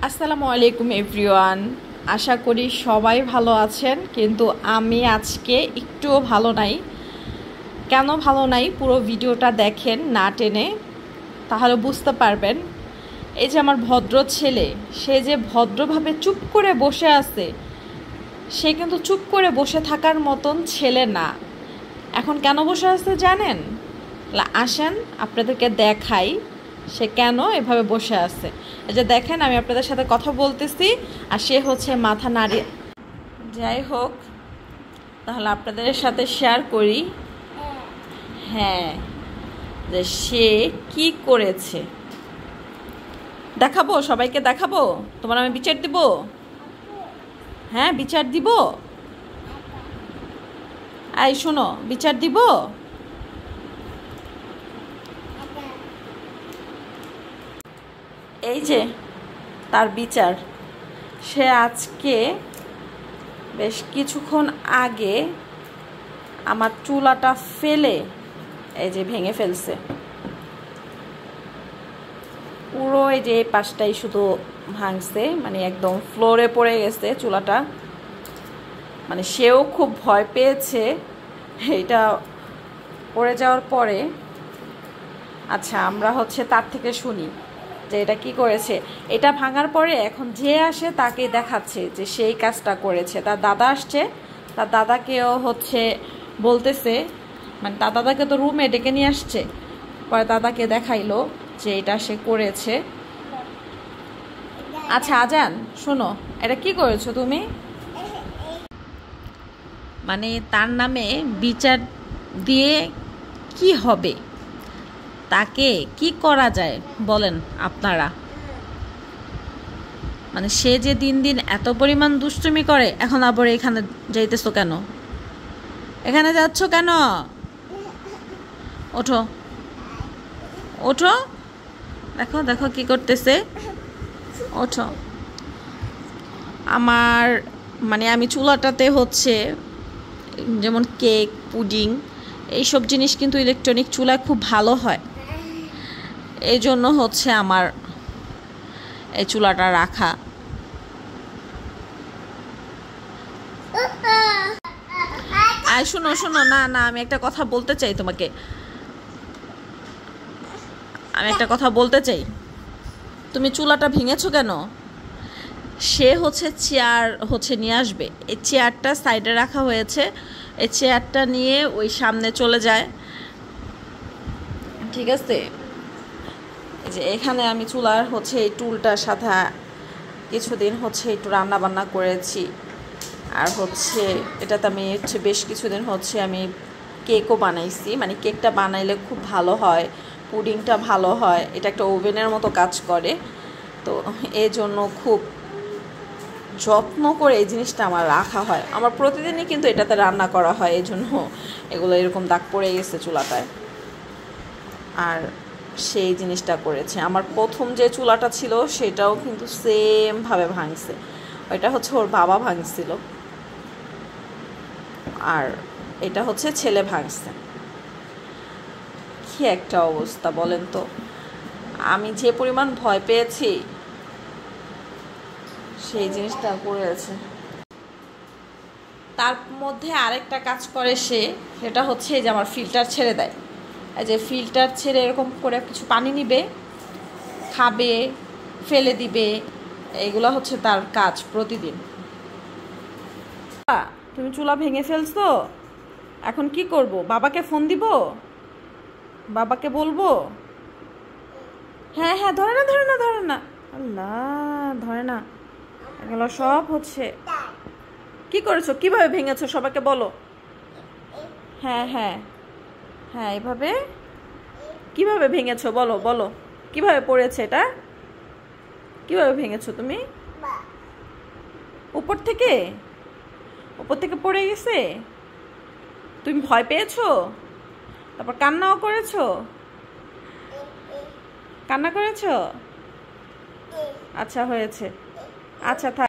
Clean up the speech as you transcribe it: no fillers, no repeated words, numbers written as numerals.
আসসালামু আলাইকুম এভরিওয়ান। আশা করি সবাই ভালো আছেন, কিন্তু আমি আজকে একটুও ভালো নাই। কেন ভালো নাই পুরো ভিডিওটা দেখেন না টেনে, তাহলে বুঝতে পারবেন। এই যে আমার ভদ্র ছেলে, সে যে ভদ্রভাবে চুপ করে বসে আছে, সে কিন্তু চুপ করে বসে থাকার মতন ছেলে না। এখন কেন বসে আছে জানেন? আসেন আপনাদেরকে দেখাই সে কেন এভাবে বসে আছে। এই যে দেখেন, আমি আপনাদের সাথে কথা বলতেছি আর সে হচ্ছে মাথা নাড়িয়ে। যাই হোক, তাহলে আপনাদের সাথে শেয়ার করি। হ্যাঁ, যে সে কি করেছে দেখাবো, সবাইকে দেখাবো। তোমার আমি বিচার দিব। হ্যাঁ, বিচার দিব। এই শোনো, বিচার দিব। এই যে তার বিচার। সে আজকে বেশ কিছুক্ষণ আগে আমার চুলাটা ফেলে এই যে ভেঙে ফেলছে পুরো। এই যে এই পাশটাই শুধু ভাঙছে, মানে একদম ফ্লোরে পড়ে গেছে চুলাটা। মানে সেও খুব ভয় পেয়েছে এটা পড়ে যাওয়ার পরে। আচ্ছা, আমরা হচ্ছে তার থেকে শুনি যে এটা কি করেছে। এটা ভাঙার পরে এখন যে আসে তাকে দেখাচ্ছে যে সেই কাজটা করেছে। তার দাদা আসছে, তার দাদাকেও হচ্ছে বলতেছে, মানে তার দাদাকে তো রুমে ডেকে নিয়ে আসছে, পরে দাদাকে দেখাইলো যে এটা সে করেছে। আচ্ছা আজান, শোনো, এটা কি করেছো তুমি? মানে তার নামে বিচার দিয়ে কি হবে? তাকে কি করা যায় বলেন আপনারা? মানে সে যে দিন দিন এত পরিমাণ দুষ্টুমি করে, এখন আবার এখানে যাইতেছো কেন? এখানে যাচ্ছ কেন? ওঠো ওঠো, দেখো দেখো কি করতেছে। ওঠো। আমার মানে আমি চুলাটাতে হচ্ছে যেমন কেক, পুডিং, এইসব জিনিস কিন্তু ইলেকট্রনিক চুলায় খুব ভালো হয়। এই জন্য হচ্ছে আমার এই চুলাটা রাখা। আর শোনো শোনো, না না, আমি একটা কথা বলতে চাই তোমাকে। আমি একটা কথা বলতে চাই। তুমি চুলাটা ভেঙেছো কেন? সে হচ্ছে চেয়ার হচ্ছে নিয়ে আসবে, এই চেয়ারটা সাইডে রাখা হয়েছে, এই চেয়ারটা নিয়ে ওই সামনে চলে যায়। ঠিক আছে, এই যে এখানে আমি চুলার হচ্ছে এই টুলটার সাথে কিছুদিন হচ্ছে একটু রান্না বান্না করেছি। আর হচ্ছে এটাতে আমি হচ্ছে বেশ কিছুদিন হচ্ছে আমি কেকও বানাইছি। মানে কেকটা বানাইলে খুব ভালো হয়, পুডিংটা ভালো হয়, এটা একটা ওভেনের মতো কাজ করে। তো এই জন্য খুব যত্ন করে এই জিনিসটা আমার রাখা হয়। আমার প্রতিদিনই কিন্তু এটাতে রান্না করা হয়, এই জন্য এগুলো এরকম দাগ পড়ে গেছে চুলাটায়। আর সেই জিনিসটা করেছে। আমার প্রথম যে চুলাটা ছিল সেটাও কিন্তু সেমভাবে ভাঙছে। ওইটা হচ্ছে ওর বাবা ভাঙছিল, আর এটা হচ্ছে ছেলে ভাঙছে। কি একটা অবস্থা বলেন তো। আমি যে পরিমাণ ভয় পেয়েছি সেই জিনিসটা করেছে। তার মধ্যে আরেকটা কাজ করে সে, সেটা হচ্ছে যে আমার ফিল্টার ছেড়ে দেয়। এই যে ফিল্টার ছেড়ে এরকম করে কিছু পানি নিবে, খাবে, ফেলে দিবে। এইগুলো হচ্ছে তার কাজ প্রতিদিন। তুমি চুলা ভেঙে ফেলছো, এখন কি করব? বাবাকে ফোন দিব? বাবাকে বলবো? হ্যাঁ হ্যাঁ, ধরে না ধরে না ধরে না, আল্লাহ ধরে না। এগুলো সব হচ্ছে কি করেছো, কিভাবে ভেঙেছো সবাইকে বলো। হ্যাঁ হ্যাঁ হ্যাঁ, এভাবে কিভাবে ভেঙেছো বলো বলো, কিভাবে পড়েছে এটা? কিভাবে ভেঙেছো তুমি? উপর থেকে? উপর থেকে পড়ে গেছে? তুমি ভয় পেয়েছো? তারপর কান্নাও করেছো? কান্না করেছো? আচ্ছা হয়েছে, আচ্ছা থাক।